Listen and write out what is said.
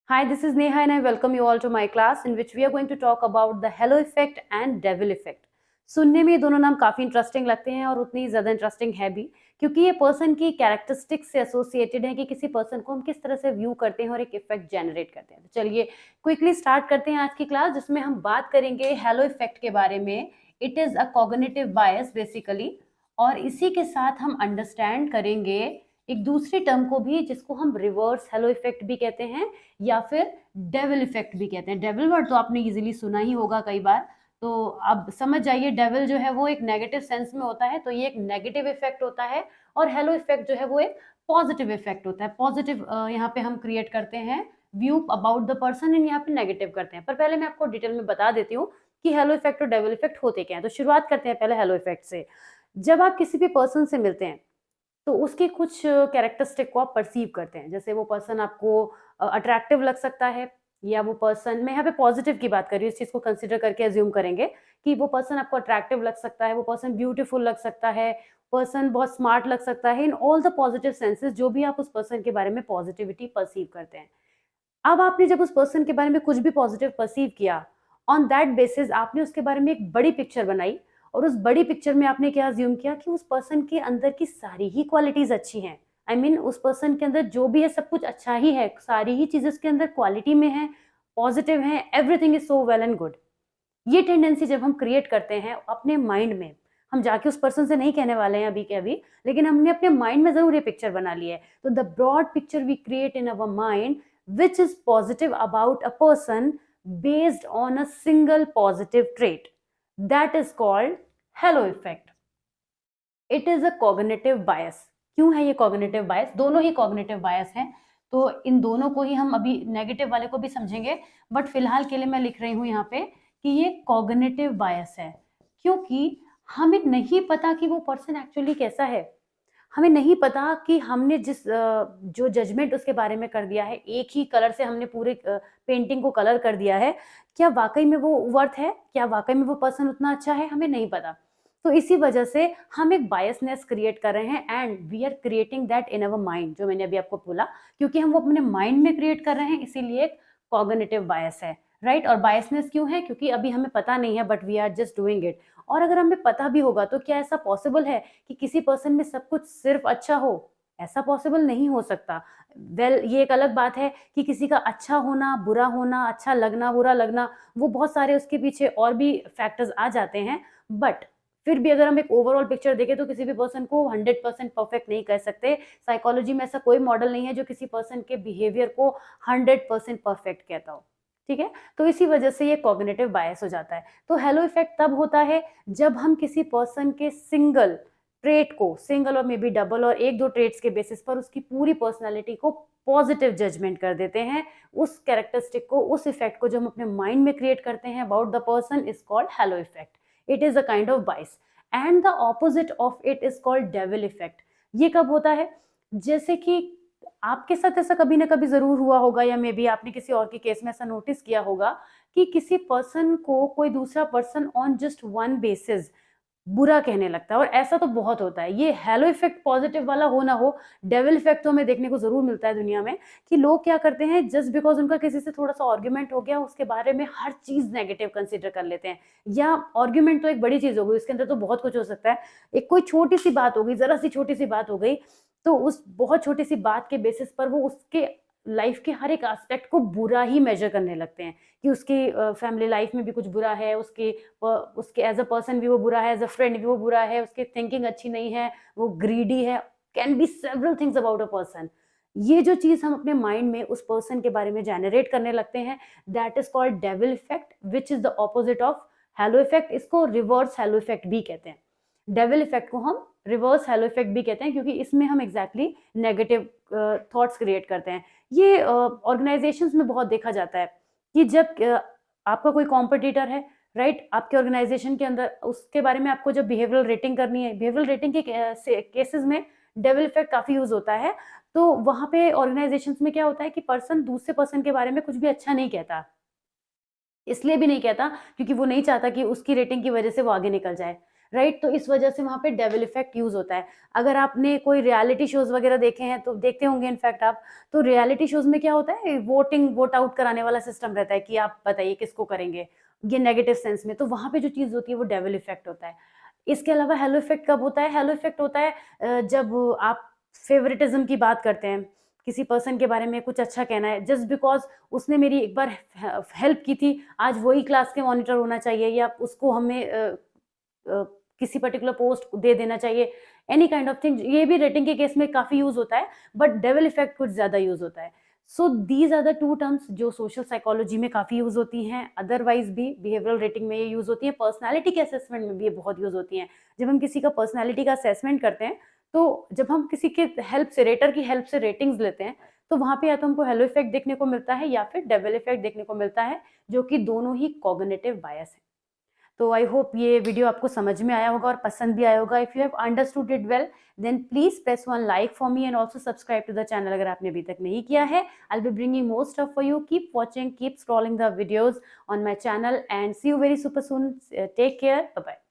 Hi, this is Neha and I welcome you all to my class in which we are going to talk about the halo effect and devil effect. सुनने में ये दोनों नाम काफ़ी interesting लगते हैं और उतनी ज़्यादा इंटरेस्टिंग है भी क्योंकि ये पर्सन की कैरेक्टरिस्टिक्स से एसोसिएटेड है कि किसी पर्सन को हम किस तरह से व्यू करते हैं और एक इफेक्ट जनरेट करते हैं। तो चलिए क्विकली स्टार्ट करते हैं आज की क्लास जिसमें हम बात करेंगे हैलो इफेक्ट के बारे में। It is a cognitive bias basically और इसी के साथ हम अंडरस्टैंड करेंगे एक दूसरी टर्म को भी जिसको हम रिवर्स हेलो इफेक्ट भी कहते हैं या फिर डेविल इफेक्ट भी कहते हैं। डेविल वर्ड तो आपने इजीली सुना ही होगा कई बार, तो अब समझ जाइए डेविल जो है वो एक नेगेटिव सेंस में होता है, तो ये एक नेगेटिव इफेक्ट होता है और हेलो इफेक्ट जो है वो एक पॉजिटिव इफेक्ट होता है। पॉजिटिव यहाँ पे हम क्रिएट करते हैं view about the person and यहाँ पे नेगेटिव करते हैं। पर पहले मैं आपको डिटेल में बता देती हूँ कि हेलो इफेक्ट और डेविल इफेक्ट होते क्या है। तो शुरुआत करते हैं पहले हेलो इफेक्ट से। जब आप किसी भी पर्सन से मिलते हैं तो उसके कुछ कैरेक्टरिस्टिक को आप परसीव करते हैं। जैसे वो पर्सन आपको अट्रैक्टिव लग सकता है या वो पर्सन, मैं यहाँ पे पॉजिटिव की बात कर रही हूँ, इस चीज़ को कंसिडर करके अज्यूम करेंगे कि वो पर्सन आपको अट्रैक्टिव लग सकता है, वो पर्सन ब्यूटीफुल लग सकता है, पर्सन बहुत स्मार्ट लग सकता है। In all the positive senses जो भी आप उस पर्सन के बारे में पॉजिटिविटी परसीव करते हैं। अब आपने जब उस पर्सन के बारे में कुछ भी पॉजिटिव परसीव किया, ऑन दैट बेसिस आपने उसके बारे में एक बड़ी पिक्चर बनाई और उस बड़ी पिक्चर में आपने क्या अज्यूम किया कि उस पर्सन के अंदर की सारी ही क्वालिटीज अच्छी हैं। आई मीन उस पर्सन के अंदर जो भी है सब कुछ अच्छा ही है, सारी ही चीजें उसके अंदर क्वालिटी में है, पॉजिटिव है, everything is so well and good. ये टेंडेंसी जब हम क्रिएट करते हैं अपने माइंड में, हम जाके उस पर्सन से नहीं कहने वाले हैं अभी के अभी, लेकिन हमने अपने माइंड में जरूर ये पिक्चर बना ली है। तो the broad picture we create in our mind which is positive about a person based on a single positive trait, that is called halo effect. It is a cognitive bias. क्यों है ये cognitive bias? दोनों ही cognitive bias हैं, तो इन दोनों को ही हम अभी नेगेटिव वाले को भी समझेंगे, बट फिलहाल के लिए मैं लिख रही हूँ यहाँ पे कि ये cognitive bias है क्योंकि हमें नहीं पता कि वो पर्सन एक्चुअली कैसा है। हमें नहीं पता कि हमने जो जजमेंट उसके बारे में कर दिया है, एक ही कलर से हमने पूरे पेंटिंग को कलर कर दिया है, क्या वाकई में वो वर्थ है, क्या वाकई में वो पर्सन उतना अच्छा है, हमें नहीं पता। तो इसी वजह से हम एक बायसनेस क्रिएट कर रहे हैं and we are creating that in our mind, जो मैंने अभी आपको बोला, क्योंकि हम वो अपने माइंड में क्रिएट कर रहे हैं, इसीलिए एक कॉग्निटिव बायस है, राइट। और बायसनेस क्यों है? क्योंकि अभी हमें पता नहीं है but we are just doing it. और अगर हमें पता भी होगा तो क्या ऐसा पॉसिबल है कि किसी पर्सन में सब कुछ सिर्फ अच्छा हो? ऐसा पॉसिबल नहीं हो सकता। ये एक अलग बात है कि किसी का अच्छा होना, बुरा होना, अच्छा लगना, बुरा लगना, वो बहुत सारे उसके पीछे और भी फैक्टर्स आ जाते हैं। बट फिर भी अगर हम एक ओवरऑल पिक्चर देखें तो किसी भी पर्सन को 100% परफेक्ट नहीं कह सकते। साइकोलॉजी में ऐसा कोई मॉडल नहीं है जो किसी पर्सन के बिहेवियर को 100% परफेक्ट कहता हो, ठीक है। तो इसी वजह से ये कॉग्निटिव बायस हो जाता है। तो हेलो इफेक्ट तब होता है जब हम किसी पर्सन के सिंगल ट्रेट को, सिंगल और मे बी डबल और एक दो ट्रेट्स के बेसिस पर उसकी पूरी पर्सनालिटी को पॉजिटिव जजमेंट कर देते हैं। उस कैरेक्टरिस्टिक को, उस इफेक्ट को जो हम अपने माइंड में क्रिएट करते हैं about the person is called halo effect. It is a kind of bias and the opposite of it is called devil effect. ये कब होता है? जैसे कि आपके साथ ऐसा कभी ना कभी जरूर हुआ होगा या मे बी आपने किसी और के केस में ऐसा नोटिस किया होगा कि किसी पर्सन को कोई दूसरा person on just one basis बुरा कहने लगता है, और ऐसा तो बहुत होता है। ये हेलो इफेक्ट पॉजिटिव वाला हो ना हो, डेविल इफेक्ट तो हमें देखने को जरूर मिलता है दुनिया में कि लोग क्या करते हैं, जस्ट बिकॉज उनका किसी से थोड़ा सा आर्ग्यूमेंट हो गया उसके बारे में हर चीज नेगेटिव कंसीडर कर लेते हैं। या आर्ग्यूमेंट तो एक बड़ी चीज हो गई, उसके अंदर तो बहुत कुछ हो सकता है। एक कोई छोटी सी बात हो गई, जरा सी छोटी सी बात हो गई, तो उस बहुत छोटी सी बात के बेसिस पर वो उसके लाइफ के हर एक एस्पेक्ट को बुरा ही मेजर करने लगते हैं कि उसकी फैमिली लाइफ में भी कुछ बुरा है, उसके एज अ पर्सन भी वो बुरा है, एज अ फ्रेंड भी वो बुरा है, उसकी थिंकिंग अच्छी नहीं है, वो ग्रीडी है, can be several things about a person. ये जो चीज हम अपने माइंड में उस पर्सन के बारे में जनरेट करने लगते हैं, that is called devil effect, which is the opposite of hello effect. इसको रिवर्स हेलो इफेक्ट भी कहते हैं। डेविल इफेक्ट को हम रिवर्स हेलो इफेक्ट भी कहते हैं क्योंकि इसमें हम एग्जैक्टली नेगेटिव थॉट्स क्रिएट करते हैं। ये ऑर्गेनाइजेशंस में बहुत देखा जाता है कि जब आपका कोई कॉम्पिटिटर है, राइट, आपके ऑर्गेनाइजेशन के अंदर, उसके बारे में आपको जब बिहेवियरल रेटिंग करनी है, बिहेवियरल रेटिंग के केसेस में डेविल इफेक्ट काफी यूज होता है। तो वहां पे ऑर्गेनाइजेशंस में क्या होता है कि पर्सन दूसरे पर्सन के बारे में कुछ भी अच्छा नहीं कहता। इसलिए भी नहीं कहता क्योंकि वो नहीं चाहता कि उसकी रेटिंग की वजह से वो आगे निकल जाए। राइट? तो इस वजह से वहाँ पे डेविल इफेक्ट यूज़ होता है। अगर आपने कोई रियलिटी शोज़ वगैरह देखे हैं, तो देखते होंगे इनफैक्ट आप, तो रियलिटी शोज़ में क्या होता है, वोट आउट कराने वाला सिस्टम रहता है कि आप बताइए किसको करेंगे, ये नेगेटिव सेंस में, तो वहाँ पे जो चीज़ होती है वो डेविल इफेक्ट होता है। इसके अलावा हेलो इफेक्ट कब होता है? हेलो इफेक्ट होता है जब आप फेवरेटिज्म की बात करते हैं, किसी पर्सन के बारे में कुछ अच्छा कहना है, जस्ट बिकॉज़ उसने मेरी एक बार हेल्प की थी, आज वही क्लास के मॉनिटर होना चाहिए, या उसको हमें किसी पर्टिकुलर पोस्ट दे देना चाहिए, एनी काइंड ऑफ थिंग। ये भी रेटिंग के केस में काफ़ी यूज़ होता है, बट डेविल इफेक्ट कुछ ज़्यादा यूज़ होता है। सो दीज़ आर द 2 टर्म्स जो सोशल साइकोलॉजी में काफ़ी यूज़ होती हैं, अदरवाइज़ भी बिहेवियरल रेटिंग में ये यूज़ होती हैं, पर्सनैलिटी के असेसमेंट में भी ये बहुत यूज़ होती हैं। जब हम किसी का पर्सनैलिटी का असेसमेंट करते हैं, तो जब हम किसी के हेल्प से, रेटर की हेल्प से रेटिंग्स लेते हैं, तो वहाँ पे या तो हमको हेलो इफेक्ट देखने को मिलता है या फिर डेविल इफेक्ट देखने को मिलता है, जो कि दोनों ही कॉग्निटिव बायस है। तो आई होप ये वीडियो आपको समझ में आया होगा और पसंद भी आया होगा। If you have understood it well, then please press one like for me and also subscribe to the channel अगर आपने अभी तक नहीं किया है। I will be bringing more stuff for you. Keep watching, keep scrolling the videos on my channel and see you very super soon. Take care, bye bye.